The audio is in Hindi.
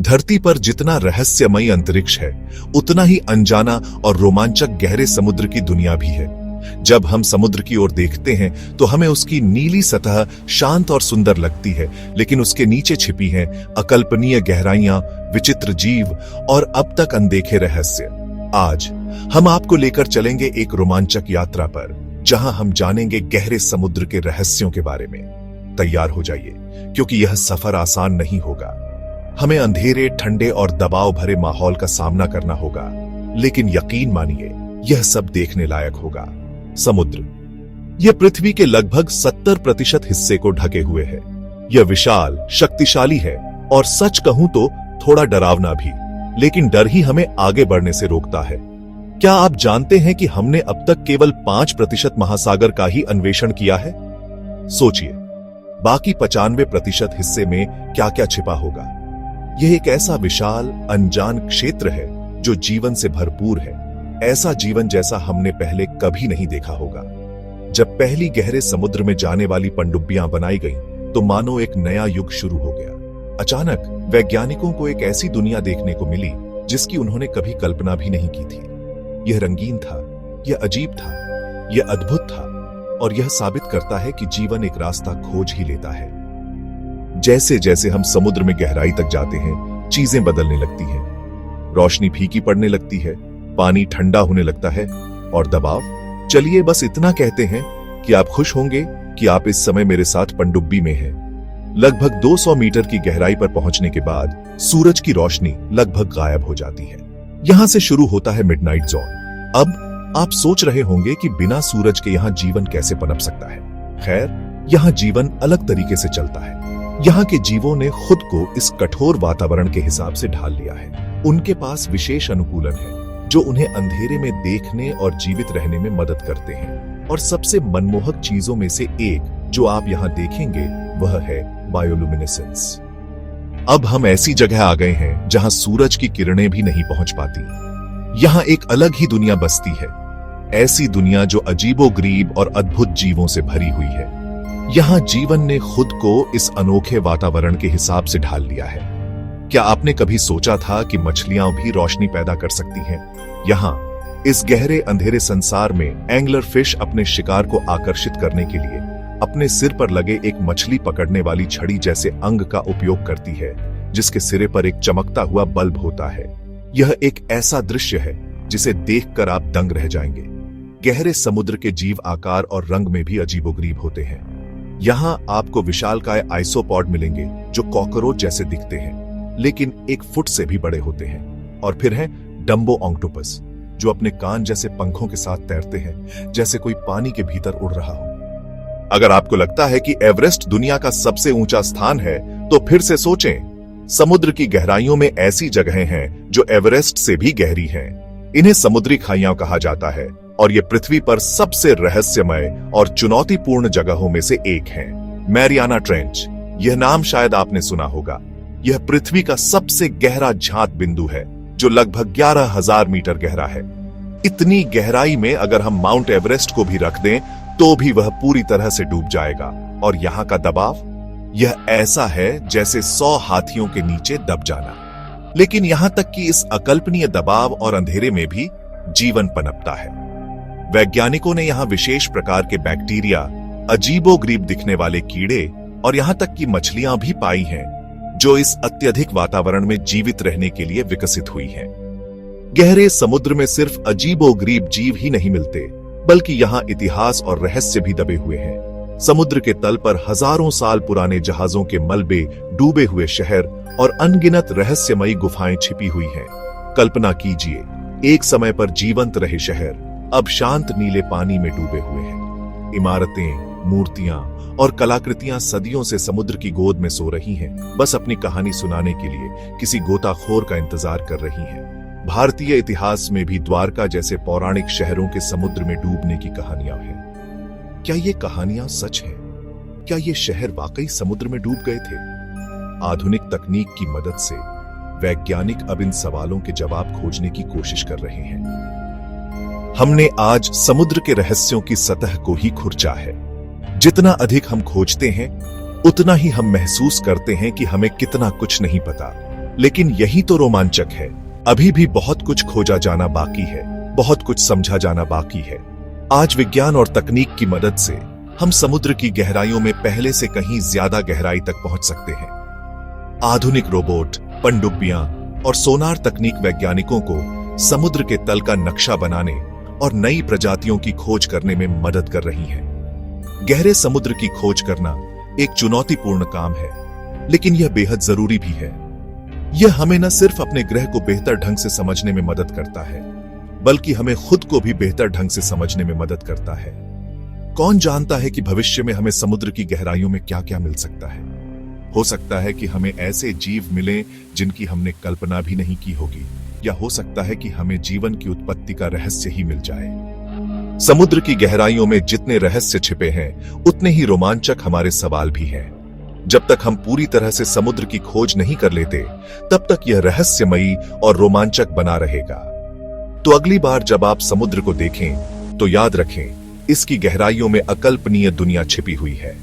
धरती पर जितना रहस्यमयी अंतरिक्ष है, उतना ही अनजाना और रोमांचक गहरे समुद्र की दुनिया भी है। जब हम समुद्र की ओर देखते हैं तो हमें उसकी नीली सतह शांत और सुंदर लगती है, लेकिन उसके नीचे छिपी हैं अकल्पनीय गहराइयां, विचित्र जीव और अब तक अनदेखे रहस्य। आज हम आपको लेकर चलेंगे एक रोमांचक यात्रा पर, जहां हम जानेंगे गहरे समुद्र के रहस्यों के बारे में। तैयार हो जाइए, क्योंकि यह सफर आसान नहीं होगा। हमें अंधेरे, ठंडे और दबाव भरे माहौल का सामना करना होगा, लेकिन यकीन मानिए, यह सब देखने लायक होगा। समुद्र यह पृथ्वी के लगभग 70% हिस्से को ढके हुए है। यह विशाल, शक्तिशाली है और सच कहूं तो थोड़ा डरावना भी, लेकिन डर ही हमें आगे बढ़ने से रोकता है। क्या आप जानते हैं कि हमने अब तक केवल 5% महासागर का ही अन्वेषण किया है? सोचिए, बाकी 95% हिस्से में क्या क्या छिपा होगा। यह एक ऐसा विशाल, अनजान क्षेत्र है जो जीवन से भरपूर है, ऐसा जीवन जैसा हमने पहले कभी नहीं देखा होगा। जब पहली गहरे समुद्र में जाने वाली पनडुब्बियां बनाई गईं, तो मानो एक नया युग शुरू हो गया। अचानक वैज्ञानिकों को एक ऐसी दुनिया देखने को मिली जिसकी उन्होंने कभी कल्पना भी नहीं की थी। यह रंगीन था, यह अजीब था, यह अद्भुत था, और यह साबित करता है कि जीवन एक रास्ता खोज ही लेता है। जैसे जैसे हम समुद्र में गहराई तक जाते हैं, चीजें बदलने लगती हैं। रोशनी फीकी पड़ने लगती है, पानी ठंडा होने लगता है, और दबाव। चलिए बस इतना कहते हैं कि आप खुश होंगे कि आप इस समय मेरे साथ पनडुब्बी में हैं। लगभग 200 मीटर की गहराई पर पहुंचने के बाद सूरज की रोशनी लगभग गायब हो जाती है। यहां से शुरू होता है मिडनाइट जोन। अब आप सोच रहे होंगे कि बिना सूरज के यहां जीवन कैसे पनप सकता है। खैर, यहां जीवन अलग तरीके से चलता है। यहाँ के जीवों ने खुद को इस कठोर वातावरण के हिसाब से ढाल लिया है। उनके पास विशेष अनुकूलन है जो उन्हें अंधेरे में देखने और जीवित रहने में मदद करते हैं। और सबसे मनमोहक चीजों में से एक जो आप यहाँ देखेंगे वह है बायोलुमिनेसेंस। अब हम ऐसी जगह आ गए हैं जहां सूरज की किरणें भी नहीं पहुंच पाती। यहाँ एक अलग ही दुनिया बसती है, ऐसी दुनिया जो अजीबोगरीब और अद्भुत जीवों से भरी हुई है। यहाँ जीवन ने खुद को इस अनोखे वातावरण के हिसाब से ढाल लिया है। क्या आपने कभी सोचा था कि मछलियां भी रोशनी पैदा कर सकती हैं? यहाँ इस गहरे अंधेरे संसार में एंगलर फिश अपने शिकार को आकर्षित करने के लिए अपने सिर पर लगे एक मछली पकड़ने वाली छड़ी जैसे अंग का उपयोग करती है, जिसके सिरे पर एक चमकता हुआ बल्ब होता है। यह एक ऐसा दृश्य है जिसे देखकर आप दंग रह जाएंगे। गहरे समुद्र के जीव आकार और रंग में भी अजीबोगरीब होते हैं। यहाँ आपको विशालकाय आइसोपॉड मिलेंगे जो कॉकरोच जैसे दिखते हैं, लेकिन 1 फुट से भी बड़े होते हैं। और फिर है डम्बो ऑक्टोपस, जो अपने कान जैसे पंखों के साथ तैरते हैं, जैसे कोई पानी के भीतर उड़ रहा हो। अगर आपको लगता है कि एवरेस्ट दुनिया का सबसे ऊंचा स्थान है, तो फिर से सोचें। समुद्र की गहराइयों में ऐसी जगहें हैं जो एवरेस्ट से भी गहरी हैं। इन्हें समुद्री खाइयां कहा जाता है, और ये पृथ्वी पर सबसे रहस्यमय और चुनौतीपूर्ण जगहों में से एक है। मैरियाना ट्रेंच, यह नाम शायद आपने सुना होगा। यह पृथ्वी का सबसे गहरा झांक बिंदु है, जो लगभग 11,000 मीटर गहरा है। इतनी गहराई में अगर हम माउंट एवरेस्ट को भी रख दें, तो भी वह पूरी तरह से डूब जाएगा। और यहाँ का दबाव, यह ऐसा है जैसे 100 हाथियों के नीचे दब जाना। लेकिन यहां तक कि इस अकल्पनीय दबाव और अंधेरे में भी जीवन पनपता है। वैज्ञानिकों ने यहाँ विशेष प्रकार के बैक्टीरिया, अजीबोगरीब दिखने वाले कीड़े और यहाँ तक कि मछलियां भी पाई हैं, जो इस अत्यधिक वातावरण में जीवित रहने के लिए विकसित हुई हैं। गहरे समुद्र में सिर्फ अजीबोगरीब जीव ही नहीं मिलते, बल्कि यहाँ इतिहास और रहस्य भी दबे हुए हैं। समुद्र के तल पर हजारों साल पुराने जहाजों के मलबे, डूबे हुए शहर और अनगिनत रहस्यमयी गुफाएं छिपी हुई हैं। कल्पना कीजिए, एक समय पर जीवंत रहे शहर अब शांत नीले पानी में डूबे हुए हैं। इमारतें, मूर्तियां और कलाकृतियां सदियों से समुद्र की गोद में सो रही हैं, बस अपनी कहानी सुनाने के लिए किसी गोताखोर का इंतजार कर रही हैं। भारतीय इतिहास में भी द्वारका जैसे पौराणिक शहरों के समुद्र में डूबने की कहानियां हैं। क्या ये कहानियां सच हैं? क्या ये शहर वाकई समुद्र में डूब गए थे? आधुनिक तकनीक की मदद से वैज्ञानिक अब इन सवालों के जवाब खोजने की कोशिश कर रहे हैं। हमने आज समुद्र के रहस्यों की सतह को ही खुरचा है। जितना अधिक हम खोजते हैं, उतना ही हम महसूस करते हैं कि हमें कितना कुछ नहीं पता। लेकिन यही तो रोमांचक है। अभी भी बहुत कुछ खोजा जाना बाकी है, बहुत कुछ समझा जाना बाकी है। आज विज्ञान और तकनीक की मदद से हम समुद्र की गहराइयों में पहले से कहीं ज्यादा गहराई तक पहुंच सकते हैं। आधुनिक रोबोट, पनडुब्बियां और सोनार तकनीक वैज्ञानिकों को समुद्र के तल का नक्शा बनाने और नई प्रजातियों की खोज करने में मदद कर रही हैं। गहरे समुद्र की खोज करना एक चुनौतीपूर्ण काम है, लेकिन यह बेहद जरूरी भी है। यह हमें न सिर्फ अपने ग्रह को बेहतर ढंग से समझने में मदद करता है, बल्कि हमें खुद को भी बेहतर ढंग से समझने में मदद करता है। कौन जानता है कि भविष्य में हमें समुद्र की गहराइयों में क्या क्या मिल सकता है। हो सकता है कि हमें ऐसे जीव मिलें जिनकी हमने कल्पना भी नहीं की होगी, या हो सकता है कि हमें जीवन की उत्पत्ति का रहस्य ही मिल जाए। समुद्र की गहराइयों में जितने रहस्य छिपे हैं, उतने ही रोमांचक हमारे सवाल भी हैं। जब तक हम पूरी तरह से समुद्र की खोज नहीं कर लेते, तब तक यह रहस्यमयी और रोमांचक बना रहेगा। तो अगली बार जब आप समुद्र को देखें, तो याद रखें, इसकी गहराइयों में अकल्पनीय दुनिया छिपी हुई है।